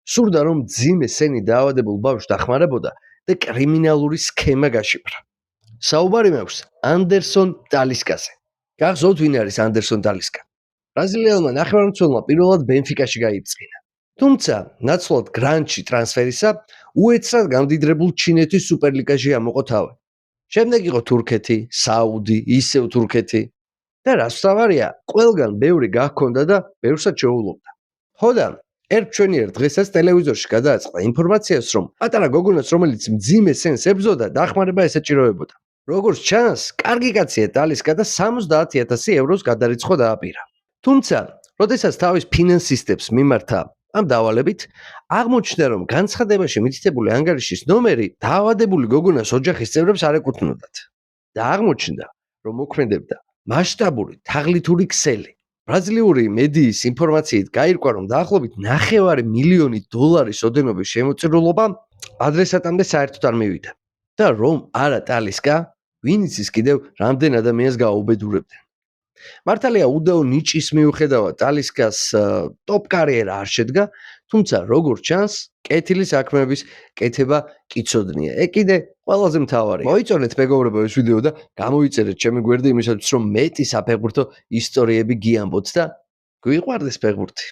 სურდა რომ ძიმე სენი დაავადებულ ბავშვს დახმარებოდა და კრიმინალური სქემა გაშიფრა. საუბარი მაქვს ანდერსონ ტალისკაზე. გახსოვთ ვინ არის ანდერსონ ტალისკა? ბრაზილიელმა ნახევარმცველმა პირველად ბენფიკაში გაიბრძინა. თუმცა ნაცვლად გრანტში ტრანსფერისა უეცრად გამდიდრებულ ჩინეთის სუპერლიგაში ამოყო თავი. შემდეგ იყო თურქეთი, საუდი, ისევ თურქეთი და რაც მთავარია, ყველგან ბევრი გահქონდა და ბევრსაც შეუვლობდა. ხოდა ჩვენიერ დღესაც ტელევიზორში გადააწყდა ინფორმაციას, რომ პატარა გოგონას, რომელიც მძიმე სენს ებრძოდა, დახმარება ესაჭიროებოდა. როგორც ჩანს, კარგი კაცია ტალისკა და 70,000 ევროს გადარიცხვა დააპირა. თუმცა, როდესაც თავის ფინანსისტებს მიმართა ამ დავალებით, აღმოჩნდა, რომ განცხადებაში მითითებული ანგარიშის ნომერი დაავადებული გოგონას ოჯახის წევრებს არ ეკუთვნოდათ. და აღმოჩნდა, რომ მოქმედებდა მასშტაბური თაღლითური ქსელი. ბრაზილიური მედიის ინფორმაციით გაირკვა, რომ დაახლოებით $500,000 ოდენობის შემოწირულობა ადრესატამდე საერთოდ არ მივიდა. და რომ არა ტალისკა, ვინ იცის კიდევ რამდენ ადამიანს გააუბედურებდნენ. მართალია უდაო ნიჭის მიუხედავად ტალისკას ტოპ კარიერა არ შედგა, თუმცა როგორც ჩანს, კეთილი საქმეების კეთება კიცოდნია. კიდე ყველაზე მთავარი. მოიწონეთ მეგობრებო ეს ვიდეო და გამოიწერეთ ჩემი გვერდი იმისათვის, რომ მეტი საფეხბურთო ისტორიები გიამბოთ და გვიყვარდეს ფეხბურთი.